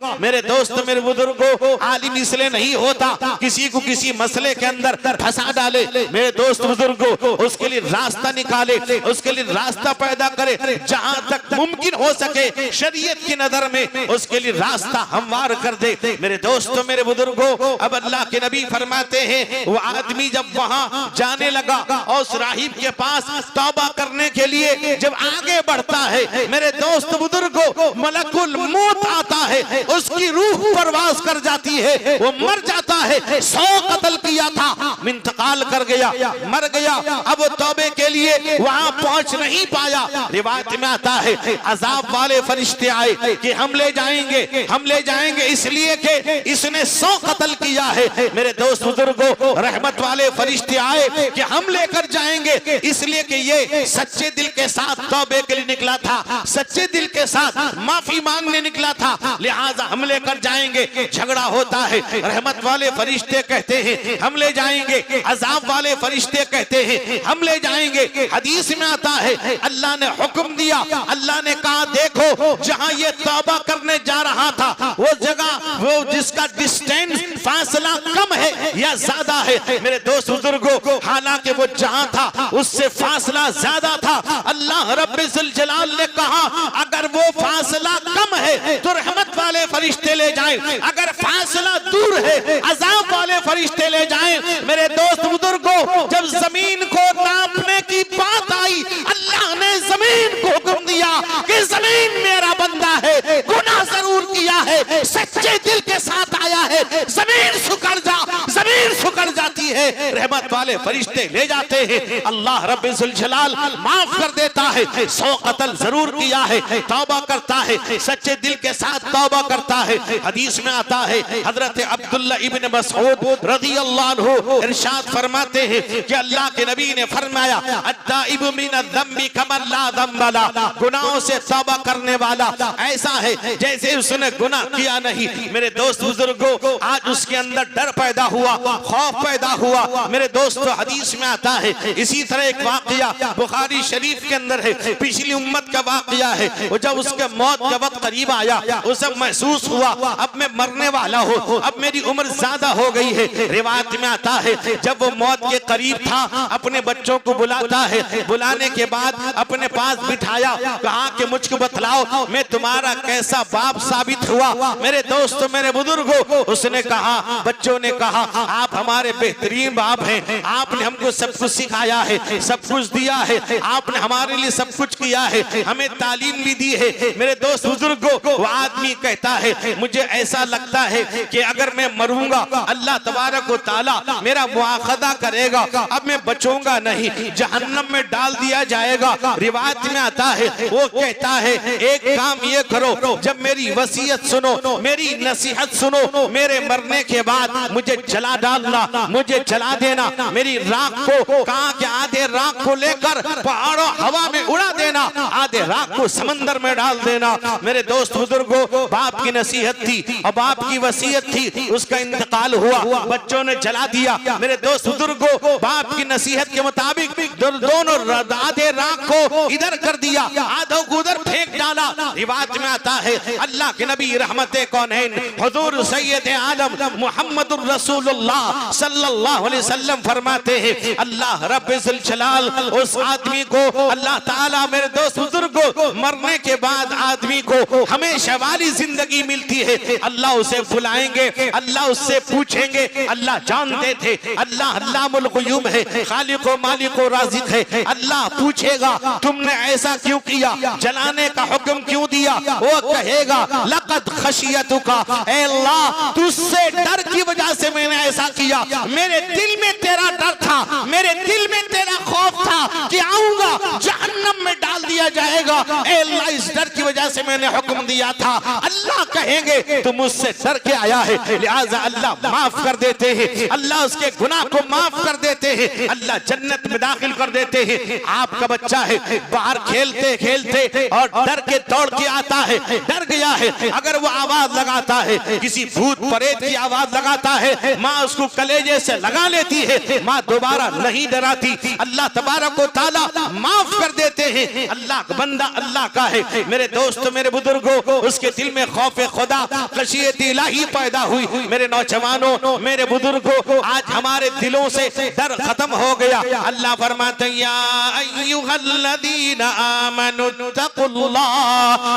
मेरे दोस्त मेरे बुजुर्गों, आलिम इसलिए नहीं होता किसी को किसी मसले के अंदर फंसा डाले। मेरे दोस्त बुजुर्गों, उसके लिए रास्ता निकाले, उसके लिए रास्ता पैदा करे, जहां तक मुमकिन हो सके शरीयत की नजर में उसके लिए रास्ता हमवार कर दे। मेरे दोस्तों मेरे बुजुर्गों, अब अल्लाह के नबी फरमाते हैं वो आदमी जब वहां जाने लगा और उस राहिब के पास तौबा करने के लिए जब आगे बढ़ता है, मेरे दोस्त बुजुर्गों, मलकुल मौत आता है, उसकी रूह परवाज कर जाती है, वो मर जाता है। 100 कत्ल किया था, इंतकाल कर गया, मर गया। अब वो तौबे के लिए वहां पहुंच नहीं पाया। रिवायत में आता है अजाब वाले फरिश्ते आए कि हम ले जाएंगे, हम ले जाएंगे, इसलिए कि इसने 100 कत्ल किया है। मेरे दोस्त बुजुर्गों, रहमत वाले फरिश्ते आए कि हम लेकर जाएंगे, इसलिए कि ये सच्चे दिल के साथ तौबे के लिए निकला था, सच्चे दिल के साथ माफी मांगने निकला था, लिहाजा हम लेकर जाएंगे। झगड़ा होता है, रहमत वाले फरिश्ते कहते हैं हम ले जाएंगे, अजाब वाले फरिश्ते कहते हैं हम ले जाएंगे। हदीस में आता है अल्लाह ने हुक्म दिया, अल्लाह ने कहा देखो जहां ये तौबा करने जा रहा था वो जगह, वो जिसका डिस्टेंस फासला कम है या ज्यादा है। मेरे दोस्त बुजुर्गों, हालांकि वो जहां था उससे फासला ज्यादा था, अल्लाह रब्बुल जलाल ने कहा अगर वो फासला कम है तो रहमत वाले फरिश्ते ले जाएं, अगर फासला दूर है अजाब वाले फरिश्ते ले जाएं। मेरे दोस्त बुजुर्गों, जब जमीन को नापने की बात आई, अल्लाह ने जमीन को हुक्म दिया कि जमीन मेरा बंदा है, गुनाह जरूर किया है, सच्चे दिल के साथ आया है, जमीन सुकड़ जा, जमीन सुकड़ जाती है। रहमत वाले फरिश्ते ले जाते हैं, अल्लाह रब्बुल जलाल माफ कर देता है। 100 कत्ल जरूर किया है, तौबा करता है, सच्चे दिल के साथ तौबा करता है। हदीस में आता है हजरत अब्दुल्ला इब्न मसऊद रज़ियल्लाहु अन्हु इरशाद फरमाते हैं कि अल्लाह के नबी ने फरमाया अत्ताइबु मिनज़्ज़म्बि कमन ला ज़म्ब ला, गुनाहों से तौबा करने वाला ऐसा है जैसे उसने गुनाह किया नहीं। मेरे दोस्त बुजुर्गों, आज उसके अंदर डर पैदा हुआ, खौफ पैदा हुआ। मेरे दोस्तों, हदीस में आता है इसी तरह एक वाकया बुखारी शरीफ के अंदर है, पिछली उम्मत का वाकया है। वो जब उसके मौत का वक्त करीब आया, उसे महसूस हुआ अब मैं मरने वाला हूँ, अब मेरी उम्र ज्यादा हो गई है। रिवायत में आता है जब वो मौत के करीब था, अपने बच्चों को बुलाता है, बुलाने के बाद अपने पास बिठाया, कहा कि मुझको बतलाओ मैं तुम्हारा कैसा बाप साबित हुआ। मेरे दोस्तों मेरे बुजुर्गों, उसने कहा, बच्चों ने कहा आप हमारे बेहतरीन बाप हैं, आपने हमको सब कुछ सिखाया है, सब कुछ दिया है, आपने हमारे लिए सब कुछ किया है, हमें तालीम भी दी है। मेरे दोस्त बुजुर्गों, वो आदमी कहता है मुझे ऐसा लगता है कि अगर मैं मरूंगा अल्लाह तबारक व तआला मेरा मुआखजा करेगा, अब मैं बचूंगा नहीं, जहन्नम में डाल दिया जाएगा। रिवायत में आता है वो कहता है एक काम ये करो, जब मेरी वसीयत सुनो, मेरी नसीहत सुनो, मेरे मरने के बाद मुझे जला डालना, मुझे जला देना, मेरी राख को, कहा कि आधे राख को लेकर पहाड़ों हवा में उड़ा देना, आधे राख को समंदर में डाल देना। मेरे दोस्त बुजुर्गों, बाप की नसीहत थी और बाप की वसीयत थी, उसका इंतकाल हुआ, बच्चों ने जला दिया। मेरे दोस्त बुजुर्गों, बाप की नसीहत के मुताबिक दोनों आधे राख को इधर कर दिया, आधों को उधर फेंक डाला। रिवायत में आता है अल्लाह के नबी रहमते कौनैन हुजूर सैयद आलम मुहम्मदुर रसूलुल्लाह सल्लल्लाहु अलैहि वसल्लम फरमाते हैं अल्लाह रब्बुल जलाल उस आदमी को, अल्लाह ताला, मेरे दोस्त बुजुर्गों, मरने के बाद आदमी को हमेशा वाली जिंदगी मिलती है। अल्लाह उसे बुलाएंगे, अल्लाह उससे पूछेंगे, अल्लाह जानते थे अल्लाह अल्लामुल ग़ुयूब है, खालिक व मालिक व राज़िक है। अल्लाह पूछेगा तुमने ऐसा क्यों किया, जलाने का हुक्म क्यों दिया? वो कहेगा लक़द खशियतुका, ऐ अल्लाह तुझसे डर की वजह से मैंने ऐसा किया, मेरे दिल में तेरा डर था, मेरे दिल में तेरा खौफ था कि आऊंगा जहन्नम में डाल दिया जाएगा, ऐ अल्लाह इस डर की वजह से मैंने हुक्म दिया था। अल्लाह कहेंगे तुम मुझसे डर के आया है, लिहाजा अल्लाह माफ कर देते हैं, अल्लाह उसके गुनाह को माफ कर देते हैं, अल्लाह जन्नत में दाखिल कर देते हैं। आपका बच्चा है, बाहर खेलते खेलते और डर के दौड़ के आता है, डर गया है, अगर वो आवाज लगाता है, किसी भूत प्रेत की आवाज लगाता है, माँ उसको कलेजे से लगा लेती है, माँ दोबारा नहीं डराती। अल्लाह तबारक व तआला माफ कर देते हैं। अल्लाह का बंदा अल्लाह का है। मेरे दोस्तों, मेरे बुजुर्गों, उसके दिल में खौफ खुदा, खशियत इलाही पैदा हुई। मेरे नौजवानों, मेरे बुजुर्गों, आज हमारे दिलों से डर खत्म हो गया। अल्लाह फरमाते हैं या अय्युहल्लज़ीना आमनुत्तकुल्लाह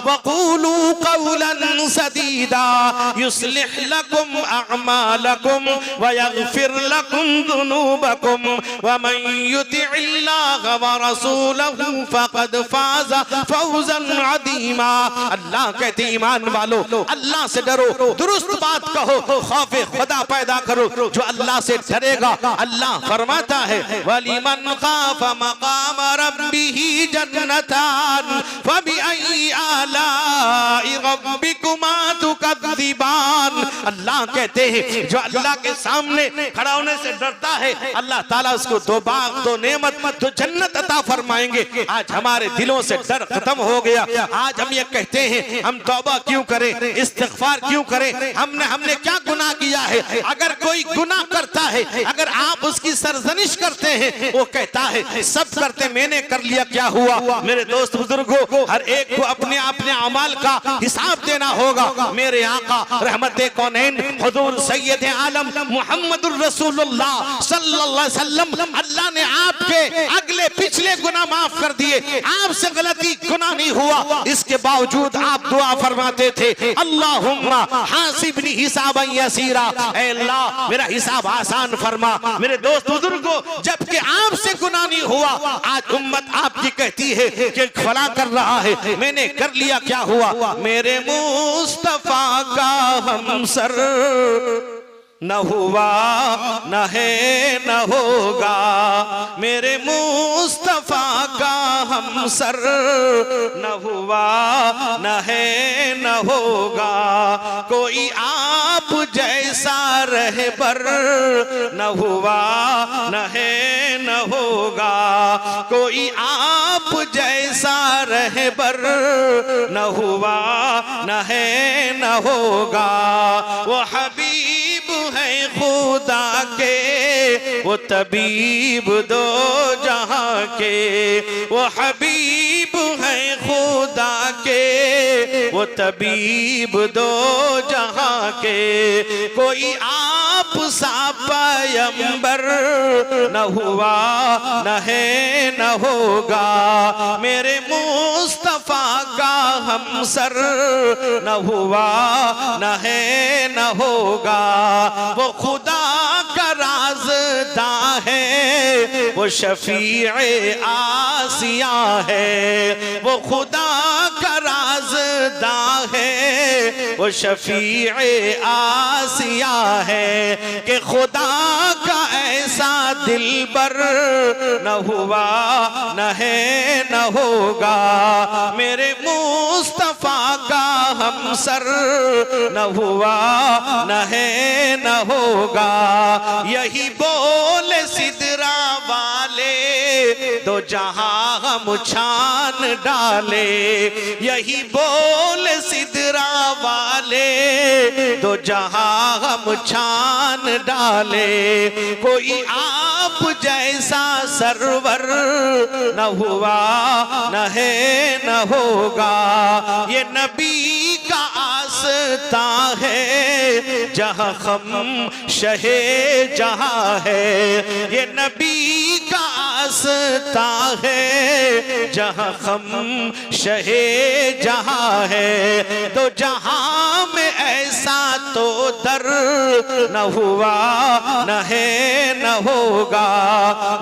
वक़ूलू क़ौलन सदीदा युस्लिह लकुम अअमालकुम व यग़फिर लकुम ज़ुनूबकुम व मन युतिइल्लाह व रसूलहु फ़क़द फ़ाज़ फ़ौज़न अज़ीमा। अल्लाह कहते ईमान वालों, अल्लाह से डरो, दुरुस्त बात कहो, खौफ खुदा पैदा करो। जो अल्लाह से डरेगा, अल्लाह फरमाता है वलिमन खाफ मकाम रब्बिही जन्नतान फबिअय्यि आलाइ रब्बिकुमा तुकज़्ज़िबान। अल्लाह कहते हैं जो अल्लाह के सामने खड़ा होने से डरता है, अल्लाह ताला उसको दो बाग, दो नेमत, दो जन्नत अता फरमाएंगे। आज हमारे दिलों से डर खत्म हो गया। आज हम ये कहते हैं हम तौबा क्यों करें, इस्तिग़फ़ार क्यों करें, हमने क्या गुनाह किया है। अगर कोई गुनाह करता है, अगर आप उसकी सरजनिश करते हैं, वो कहता है सब करते मैंने कर लिया, क्या हुआ। मेरे दोस्त बुजुर्गों, हर एक को अपने अपने अमाल का हिसाब देना होगा। मेरे आका रहमते कौनैन हुजूर सैयद आलम मुहम्मदुर रसूलुल्लाह सल्लल्लाहु अलैहि वसल्लम, अल्लाह ने आपके अगले पिछले गुनाह माफ कर दिए, आपसे गलती गुनाह नहीं हुआ। इसके बावजूद आप दुआ फरमाते थे अल्लाहुम्मा हासिबनी हिसाबन यसीरा, ऐ अल्लाह मेरा हिसाब आसान फरमा। मेरे दोस्त बुजुर्गों, जबकि आपसे गुनाह नहीं हुआ, आज उम्मत आपकी कहती है कि फला कर रहा है, मैंने कर लिया, क्या हुआ। मेरे मुस्तफा का हमसर न हुआ, न है, न होगा। मेरे मुस्तफा का हमसर न हुआ, न है, न होगा। कोई आप जैसा रहबर न हुआ, न है, न होगा। कोई आप जैसा रहबर न हुआ, न है, न होगा। वो हबीब है खुदा के, वो तबीब दो जहां के। वो हबीब है खुदा के, वो तबीब दो जहां के। कोई आप सा पैगंबर न हुआ, न है, न होगा। मेरे मुस्तफा का हमसर न हुआ, न है, न होगा। वो खुदा का राज़दा है, वो शफीए आसिया है। वो खुदा का राज़दा है, वो शफीए आसिया है। कि खुदा का ऐसा दिलबर न हुआ, न है, न होगा। मेरे मुस्तफा का हमसर न हुआ, न है, न होगा। यही बोल सिदरा वाले दो जहां हम छान डाले। यही बोल सिदरा वाले दो जहां हम छान डाले। कोई आप जैसा सरवर न हुआ, न है, न होगा। ये नबी का आस्था है जहां खम शहे जहां है। ये नबी का आस्था है जहां खम शहे जहां है। तो जहां में ऐसा तो दर न हुआ, न है, न होगा।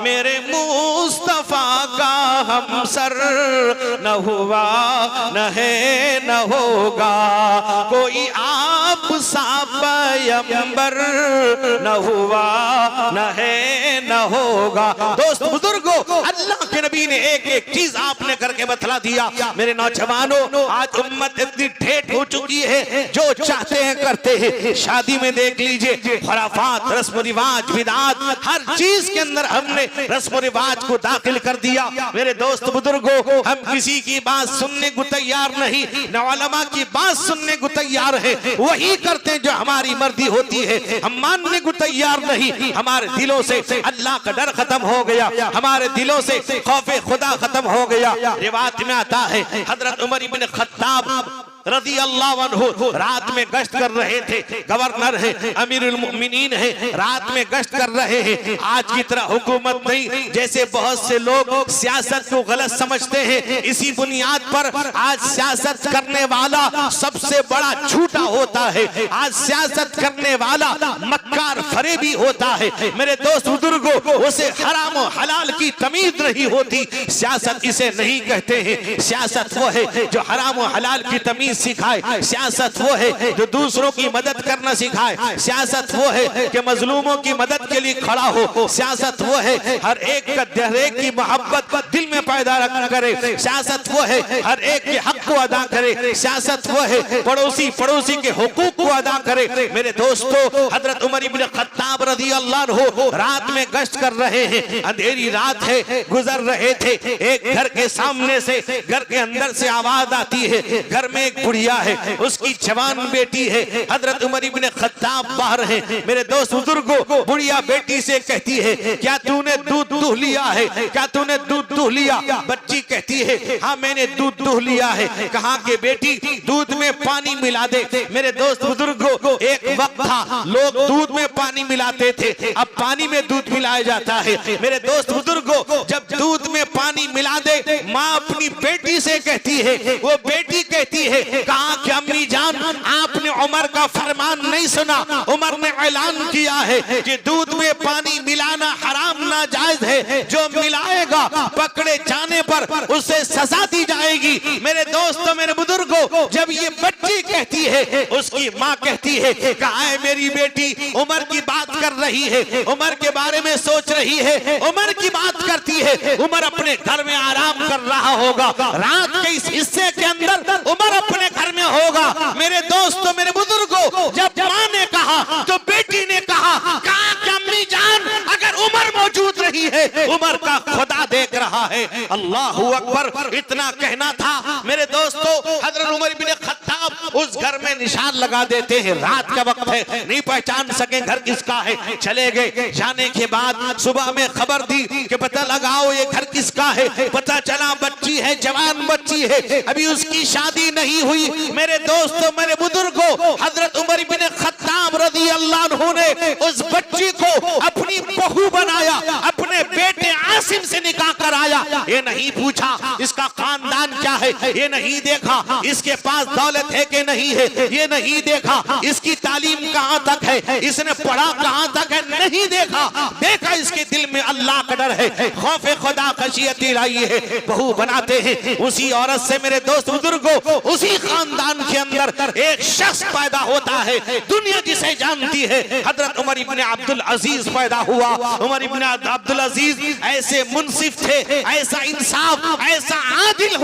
मेरे मुस्तफा का हमसर न हुआ, न है, न होगा। कोई आप सा पैगंबर न हुआ, न है, न होगा। दोस्त बुजुर्गों, अल्लाह के नबी ने एक एक चीज आपने करके बतला दिया। मेरे नौजवानों, आज उम्मत इतनी ठेठ हो चुकी है, जो चाहते हैं करते हैं। शादी में देख लीजिए, खुराफात, रस्म रिवाज, बिदात, हर चीज के अंदर हमने रस्म रिवाज को दाखिल कर दिया। मेरे दोस्त बुजुर्गों, हम किसी की बात सुनने को तैयार नहीं, न उलमा की बात सुनने को तैयार है। वही करते हैं जो हमारी मर्जी होती है, हम मानने को तैयार नहीं। हमारे दिलों से अल्लाह का डर खत्म हो गया, हमारे दिलों से खौफ खुदा खत्म हो गया। रिवायत में आता है हजरत उमर इब्न खत्ताब रज़ी अल्लाह अन्हु रात में गश्त कर रहे थे। गवर्नर है, अमीरुल मुमिनीन है, रात में गश्त कर रहे हैं। आज की तरह हुकूमत नहीं, जैसे बहुत से लोग सियासत को गलत समझते हैं। इसी बुनियाद पर आज सियासत करने वाला सबसे बड़ा झूठा होता है। आज सियासत करने वाला मक्कार फरेबी होता है। मेरे दोस्त बुजुर्गों, उसे हराम और हलाल की तमीज नहीं होती। सियासत इसे नहीं कहते हैं। सियासत वो है जो हराम और हलाल की तमीज सिखाए। सियासत वो है जो दूसरों की मदद करना सिखाए। सियासत वो है कि मजलूमों की मदद के लिए खड़ा हो। सियासत वो है हर एक का हर एक की मोहब्बत दिल में पैदा करे। सियासत वो है हर एक के हक को अदा करे। सियासत वो है पड़ोसी के हुकूक को अदा करे। मेरे दोस्तों, हजरत उमर इब्न खत्ताब रज़ी अल्लाह अन्हु रात में गश्त कर रहे हैं। अंधेरी रात है, गुजर रहे थे। एक घर के सामने से, घर के अंदर से आवाज आती है। घर में एक बुढ़िया है, उसकी जवान बेटी है। हजरत उमर इब्न खत्ताब बाहर है। मेरे दोस्त बुजुर्गों, बुढ़िया बेटी से कहती है, क्या तूने दूध दूह लिया है? क्या तूने दूध दूह लिया? बच्ची कहती है, हाँ मैंने दूध दूह लिया है। कहा कि बेटी दूध में पानी मिला दे। मेरे दोस्त बुजुर्गों, एक वक्त था लोग दूध में पानी मिलाते थे, अब पानी में दूध मिलाया जाता है। मेरे दोस्त बुजुर्गों, जब दूध में पानी मिला दे, माँ अपनी बेटी से कहती है, वो बेटी कहती है, कहा कि अम्मी जान, आपने उमर का फरमान नहीं सुना? उमर ने ऐलान किया है कि दूध में पानी मिलाना हराम नाजायज है। जो मिलाएगा पकड़े जाने पर उसे सजा दी जाएगी। मेरे दोस्तों, मेरे बुजुर्गों, जब ये बच्ची कहती है, उसकी माँ कहती है, कहा है मेरी बेटी उमर की बात कर रही है, उमर के बारे में सोच रही है, उमर की बात करती है। उमर अपने घर में आराम कर रहा होगा, रात के इस हिस्से के अंदर उमर अपने घर में होगा। मेरे दोस्तों, मेरे बुजुर्गों, जब माँ ने कहा तो बेटी ने कहा कि अम्मी जान, अगर उमर मौजूद रही है, उमर का खुदा देख रहा है। अल्लाहू अकबर, इतना कहना था। मेरे दोस्तों, हजरत उमर इब्न खत्ताब उस घर में निशान लगा देते हैं। रात का वक्त है, नहीं पहचान सके घर किसका है। चले गए, जाने के बाद सुबह में खबर दी कि पता लगाओ ये घर किसका है। पता चला बच्ची है, जवान बच्ची है, अभी उसकी शादी नहीं हुई। मेरे दोस्तों, मेरे बुजुर्गों, हजरत उमर इब्न खत्ताब रज़ी अल्लाह अन्हु ने उस बच्ची को अपनी बहू बनाया, अपने बेटे आसिम से निकाह कराया। ये नहीं पूछा इसका खानदान क्या है, ये नहीं देखा इसके पास दौलत है कि नहीं है, ये नहीं देखा इसकी तालीम कहाँ तक है, इसने पढ़ा कहाँ तक है, नहीं देखा। देखा इसके दिल में अल्लाह का डर है, खौफ खुदा खशियत इलाही है। बहू बनाते हैं उसी औरत से। मेरे दोस्त बुजुर्गों, उसी खानदान के अंदर एक शख्स पैदा होता है, दुनिया जिसे जानती है। हजरत उमर इब्न अब्दुल अजीज पैदा हुआ। उमर इब्न अब्दुल अजीज ऐसे मुंसिफ थे, ऐसा इंसाफ, ऐसा आदिल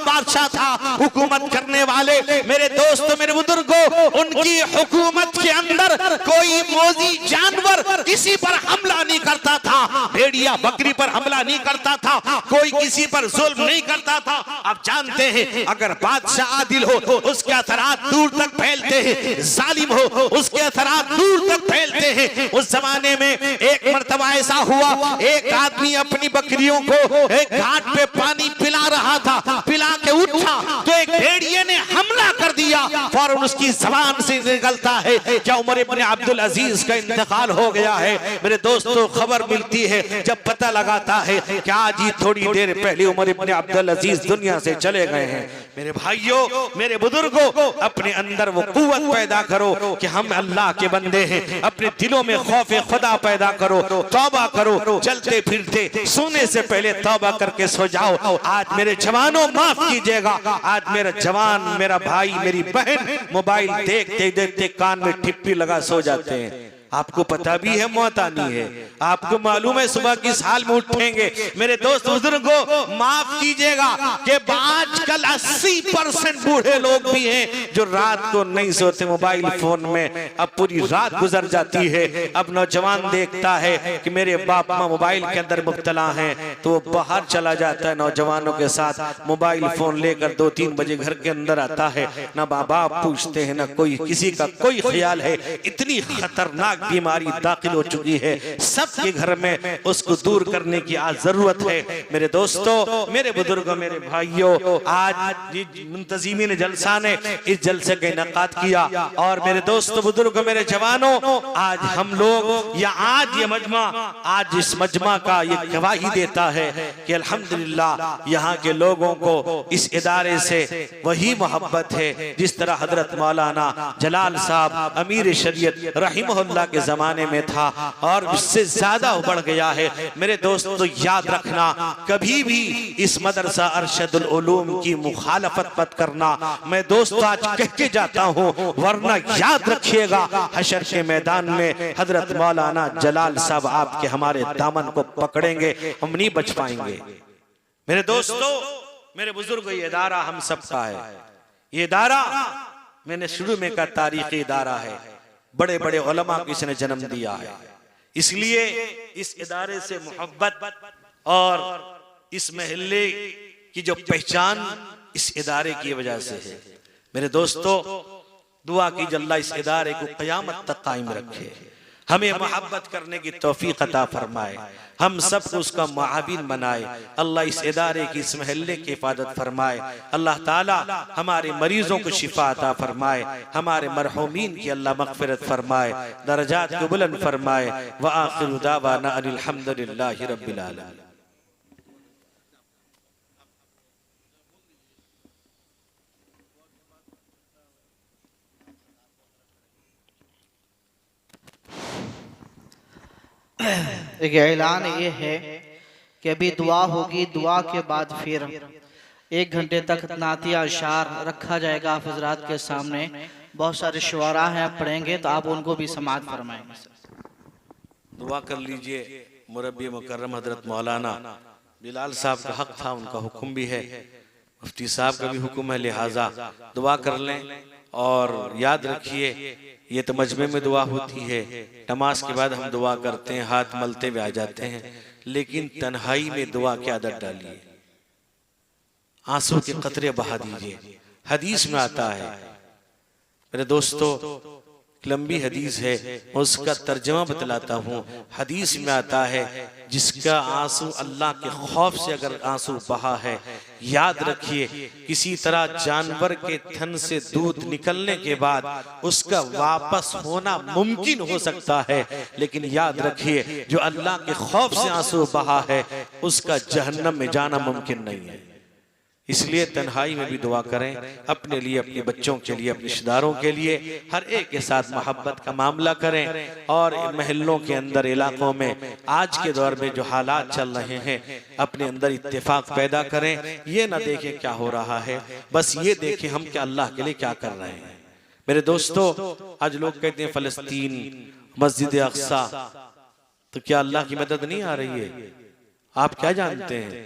बादशाह था, हुकूमत करने वाले। मेरे दोस्तों, मेरे बुजुर्गों, उनकी हुकूमत के अंदर कोई मौजी जानवर किसी पर हमला नहीं करता था, भेड़िया बकरी पर हमला नहीं करता था, कोई किसी पर जुल्म नहीं करता था। आप जानते हैं, अगर बादशाह आदिल हो उसके असरात दूर तक फैलते हैं, जालिम हो उसके असरात दूर तक फैलते हैं। उस जमाने में एक मर्तबा ऐसा हुआ, एक आदमी अपनी बकरियों को एक घाट पे पानी पिला रहा था, पिला के उठा तो एक भेड़िए ने हमला कर दिया। फौरन उसकी जबान से निकलता है, क्या उमर इब्न अब्दुल अजीज का इंतकाल हो गया है। मेरे दोस्तों, खबर मिलती है, जब पता लगाता है कि आज ही थोड़ी देर पहले उमर इब्न अब्दुल अजीज दुनिया से चले गए हैं। मेरे भाइयों, मेरे बुजुर्गों, अपने अंदर वो कुव्वत पैदा करो कि हम अल्लाह के बंदे हैं। अपने दिलों में खौफ खुदा पैदा करो, तौबा करो। चलते फिरते सोने से पहले तौबा करके सो जाओ। आज मेरे जवानों माफ कीजिएगा, आज मेरा जवान, मेरा भाई, मेरी बहन मोबाइल देखते देखते कान में ठिप्पी लगा सो जाते हैं। आपको पता भी है मौत आनी है, आपको मालूम है सुबह किस हाल में उठेंगे। मेरे दोस्त बुजुर्गों, माफ कीजिएगा कि आजकल 80% बूढ़े लोग भी हैं जो रात को नहीं सोते, मोबाइल फोन में अब पूरी रात गुजर जाती है। अब नौजवान देखता है कि मेरे बाप माँ मोबाइल के अंदर मुब्तला हैं तो वो बाहर चला जाता है नौजवानों के साथ, मोबाइल फोन लेकर 2-3 बजे घर के अंदर आता है। ना बाप पूछते हैं, ना कोई किसी का कोई ख्याल है। इतनी खतरनाक खतरनाक बीमारी दाखिल हो चुकी है, सबके घर में उसको दूर करने की आज जरूरत है। मेरे दोस्तों, मेरे बुजुर्गों, मेरे भाइयों, आज मुंतजिमीन जलसा ने इस जलसे का इनेकाद किया और मेरे दोस्तों, बुजुर्गों, मेरे जवानों, आज हम लोग या आज ये मजमा, आज इस मजमा का ये गवाही देता है कि अल्हम्दुलिल्लाह यहाँ के लोगों को इस इदारे से वही मोहब्बत है जिस तरह हजरत मौलाना जलाल साहब अमीर शरीयत रहिमहुल्लाह के जमाने में था और उससे ज्यादा बढ़ गया है। मेरे दोस्तों, याद रखना, कभी भी इस मदरसा अरशदुल उलूम की मुखालफत मत करना। मैं दोस्तों आज कह के जाता हूँ, वरना याद रखिएगा हशर के मैदान में हजरत मौलाना जलाल साहब आपके हमारे दामन को पकड़ेंगे, हम नहीं बच पाएंगे। मेरे दोस्तों, मेरे बुजुर्ग, ये इदारा हम सबका है। ये इदारा मैंने शुरू में कहा तारीखी इदारा है, बड़े बड़े उलमा को इसने जन्म दिया है, इसलिए इस इदारे से मोहब्बत और इस महल्ले की जो पहचान इस इदारे की वजह से है। मेरे दोस्तों, दुआ की अल्लाह इस इदारे को क़यामत तक कायम रखे, हमें मोहब्बत करने की तौफीक अता फरमाए, हम सबको उसका मुआविन बनाए। अल्लाह इस इदारे की, इस महल्ले की हिफाजत फरमाए। अल्लाह ताला हमारे मरीजों को शिफा अता फरमाए, हमारे मरहूमीन की अल्लाह मग़फ़िरत फरमाए, दरजात को बुलंद फरमाए। व आखिरु दावाना अनिल हम्दुलिल्लाहि रब्बिल आलमीन। एक ऐलान ये है कि अभी दुआ होगी, दुआ के बाद फिर 1 घंटे तक नातिया अशार रखा जाएगा आप हजरात के सामने। बहुत सारे शुआरा हैं, पढ़ेंगे तो आप उनको भी समाअत फरमाएंगे। दुआ कर लीजिए। मुरब्बी मुकर्रम हजरत मौलाना बिलाल साहब का हक था, उनका हुक्म भी है, मुफ्ती साहब का भी हुक्म है, लिहाजा दुआ कर लें। और याद रखिए, ये तो मजमे में दुआ होती है, नमाज के बाद हम दुआ करते हैं, हाथ मलते हुए आ जाते हैं, लेकिन तन्हाई में दुआ की आदत डालिए, आंसू के कतरे बहा दीजिए। हदीस में आता है, मेरे दोस्तों, लंबी हदीस है, उसका तर्जमा बतलाता हूँ। हदीस में आता है, जिसका आंसू अल्लाह के खौफ से अगर आंसू बहा है, याद रखिए किसी तरह जानवर के थन से दूध निकलने के बाद उसका वापस होना मुमकिन हो सकता है, लेकिन याद रखिए जो अल्लाह के खौफ से आंसू बहा है उसका जहन्नम में जाना मुमकिन नहीं है। इसलिए तन्हाई में भी दुआ करें, अपने लिए, अपने बच्चों के लिए, अपने रिश्तेदारों के लिए, हर एक के साथ मोहब्बत का मामला करें। और महल्लों के अंदर, इलाकों में आज के दौर में जो हालात चल रहे हैं, अपने अंदर इत्तेफाक पैदा करें। ये ना देखें क्या हो रहा है, बस ये देखें हम क्या अल्लाह के लिए क्या कर रहे हैं। मेरे दोस्तों, आज लोग कहते हैं फलस्तीन, मस्जिद अक्सा, तो क्या अल्लाह की मदद नहीं आ रही है? आप क्या जानते हैं?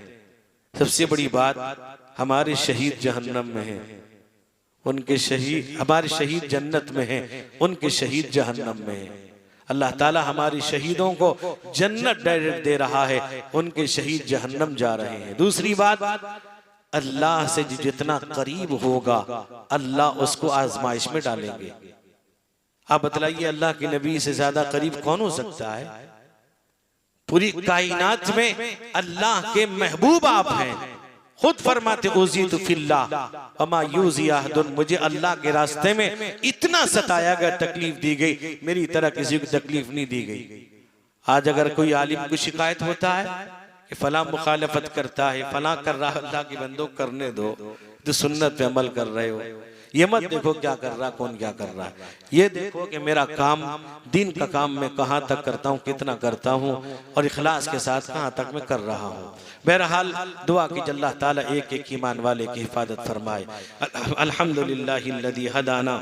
सबसे बड़ी बात, हमारे शहीद जहन्नम में हैं, उनके शहीद, हमारे शहीद जन्नत में हैं, उनके शहीद जहन्नम में हैं। अल्लाह ताला हमारे शहीदों को जन्नत डायरेक्ट दे रहा है, उनके शहीद जहन्नम जा रहे हैं। दूसरी बात, अल्लाह से जितना करीब होगा अल्लाह उसको आजमाइश में डालेंगे। आप बतलाइए, अल्लाह के नबी से ज्यादा करीब कौन हो सकता है? पूरी कायनात में अल्लाह के महबूब आप हैं, खुद फरमाते उज़ीतु फिल्लाह वमा यूज़ी अहदुन, मुझे अल्लाह के रास्ते में इतना सताया गया, तकलीफ दी गई, मेरी तरह किसी को तकलीफ नहीं दी गई। आज अगर कोई आलिम को शिकायत होता है कि फला मुखालफत करता है, फला कर रहा, अल्लाह की बंदो करने दो, तो सुन्नत पे अमल कर रहे हो, ये मत देखो क्या कर रहा, कौन क्या कर रहा है, ये देखो कि मेरा काम, दिन का काम मैं कहाँ तक करता हूँ, कितना करता हूँ, और इखलास के साथ कहाँ तक मैं कर रहा हूँ। बहरहाल दुआ की अल्लाह ताला एक एक ईमान वाले की हिफाजत फरमाए। अल्हम्दुलिल्लाहिल्लज़ी हदाना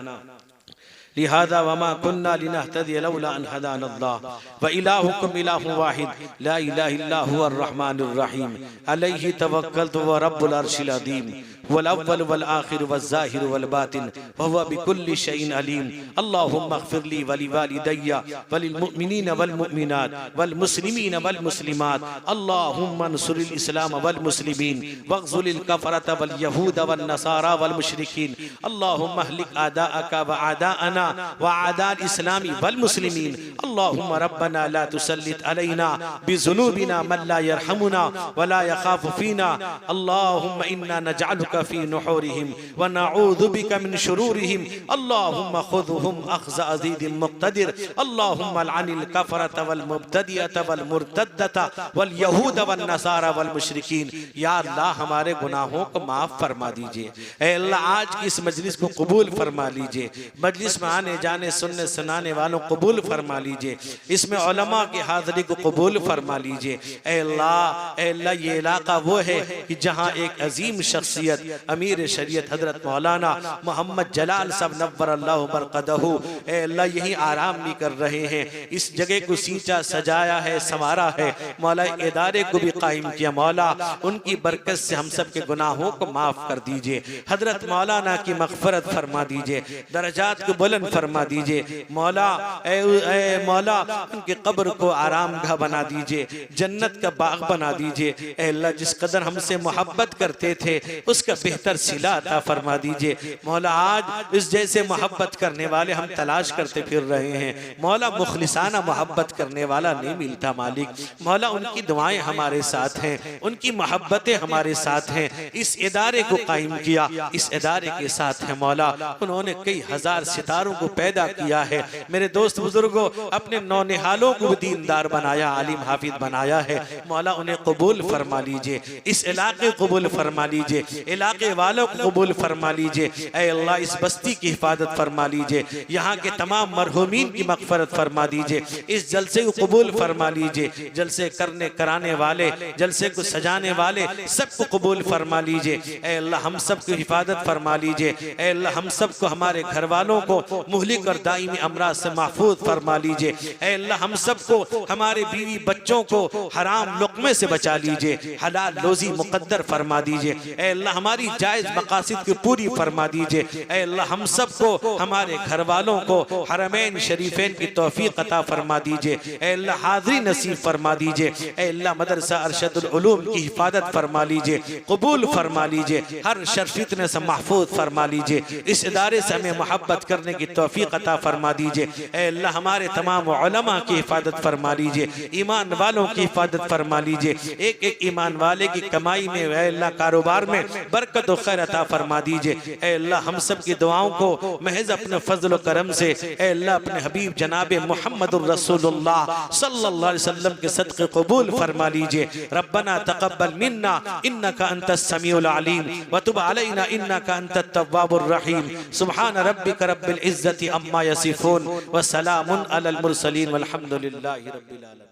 लिहाजा वमा कुन्ना लिनहतदिय लौला अन हदाना अल्लाह व इलाहुकुम इलाहुन वाहिद ला इलाहा इल्ला हुवर रहमानुर रहीम अलैहि तवक्कलतु व रब्बुल अर्शिल अज़ीम वल अव्वल वल आखिर वल ज़ाहिर वल बातिन व हुवा बिकुल्लि शैइन अलीम। अल्लाहुम्मा अग़फ़िर ली व लिवालिदैया व लिल मुअमिनीन वल मुअमिनात वल मुस्लिमीन वल मुस्लिमात। अल्लाहुम्मा अन्सुरिल इस्लाम वल मुस्लिमीन वग़्ज़ुलिल कफ़रत वल यहूद वन नसारा वल मुशरिकीन। अल्लाहुम्मा अहलिक आदाअका व आदाअना व आदाअल इस्लामी वल मुस्लिमीन। अल्लाहुम्मा रब्बना ला तुसल्लित अलैना बिज़ुनूबिना मन ला यरहमुना व ला यख़ाफ़ु फ़ीना। अल्लाहुम्मा इन्ना नजअलुका फ़ी नुहूरिहिम व नऊज़ु बिका मिन शुरूरिहिम। अल्लाहुम्मा ख़ुज़हुम अख़्ज़ अज़ीज़िन मुक़्तदिर। अल्लाहुम्मा अलअनिल कफ़रत वल मुब्तदिअत वल मुर्तद्दत वल यहूद वन नसारा वल मुशरिकीन। या अल्लाह हमारे गुनाहों को माफ़ फरमा दीजिए। ऐ अल्लाह आज की इस मजलिस को कबूल फरमा लीजिए। मजलिस में आने जाने सुनने सुनाने वालों को कबूल फरमा लीजिए। इसमें उलमा की हाज़िरी को कबूल फरमा लीजिए। ऐ अल्लाह ये इलाका वो है कि जहाँ एक अजीम शख्सियत अमीर शरीयत हजरत मौलाना मोहम्मद जलाल साहब नव्वरल्लाहु बरक़दहू, ऐ अल्लाह यही आराम भी कर रहे हैं। इस जगह को सींचा सजाया है, संवारा है। मौला इदारे को भी कायम किया। मौला उनकी बरकत से हम सब के गुनाहों को माफ कर दीजिए। हजरत मौलाना की मग़फ़िरत फरमा दीजिए, दर्जात को बुलंद फरमा दीजिए। मौला ऐ मौला उनके कब्र को आरामगाह बना दीजिए, जन्नत का बाग बना दीजिए। ऐ अल्लाह जिस कदर हमसे मोहब्बत करते थे उसका बेहतर सिला अता फरमा दीजिए। मौला आज इस जैसे मोहब्बत करने वाले हम तलाश करते फिर रहे हैं। मौला मुखलिसाना मोहब्बत करने वाला नहीं मिलता मालिक। मौला उनकी दुआएं हमारे साथ हैं, उनकी मोहब्बतें हमारे साथ हैं। इस इदारे को कायम किया, इस इदारे के साथ है मौला। उन्होंने कई हजार सितारों को पैदा किया है। मेरे दोस्त बुजुर्गों, अपने नौनिहालों को भी दीनदार बनाया, आलिम हाफिज बनाया है। मौला उन्हें कबूल फरमा लीजिए। इस इलाके को कबूल फरमा लीजिए, इलाके वालों को कबूल फरमा लीजिए। ऐ अल्लाह इस बस्ती की हिफाजत फरमा लीजिए, यहाँ के तमाम मरहूमीन की मग़फ़िरत फरमा दीजिए। इस जलसे को कबूल फरमा लीजिए। जलसे करने कराने वाले, जलसे को सजाने वाले सबको कबूल फरमा लीजिए। ऐ अल्लाह हम सब की हिफाजत फरमा लीजिए। ऐ अल्लाह हम सब को, हमारे घर वालों को मुहलिक और दायमी अमराज से महफूज फरमा लीजिए। ऐ अल्लाह हम सब को, हमारे बीवी बच्चों को हराम लुक़मे से बचा लीजिए, हलाल रोज़ी मुक़द्दर फरमा दीजिए। ऐ अल्लाह हमारी जायज़ मक़ासिद की पूरी फरमा दीजिए। ऐ अल्लाह हम सब को, हमारे घर वालों को हरमैन शरीफैन की तौफ़ीक़ अता फरमा दीजिए। ऐ अल्लाह हाज़िरी नसीब फरमा दीजिए। ऐ अल्लाह मदरसा अरशदुल उलूम की हिफाजत फरमा लीजिए, कबूल फरमा लीजिए। हर शर फितने से महफूज फरमा लीजिए। इस इदारे से हमें मोहब्बत करने की तौफीक अता फरमा दीजिए। ऐ अल्लाह हमारे तमाम उलमा की हिफाजत फरमा लीजिए, ईमान वालों की हिफाजत फरमा लीजिए। एक एक ईमान वाले की कमाई में, ऐ अल्लाह कारोबार में बरकत और खैर अता फरमा दीजिए। ऐ अल्लाह हम सब की दुआओं को महज अपने फजल और करम से, ऐ अल्लाह अपने हबीब जनाब मुहम्मदुर रसूलुल्लाह सल्लल्लाहु अलैहि वसल्लम के सदक़े कबूल फरमा लीजिए। रब्बना तक़ब्बल मिन्ना इन्नका अंतस समीउल अलीम व तुब अलैना इन्नका अंतत तव्वाबुर रहीम। सुब्हान रब्बिका रब्बिल इज़्ज़ति अम्मा यसिफून व सलामुन अलल मुरसलीन वल्हम्दुलिल्लाहि रब्बिल आलमीन।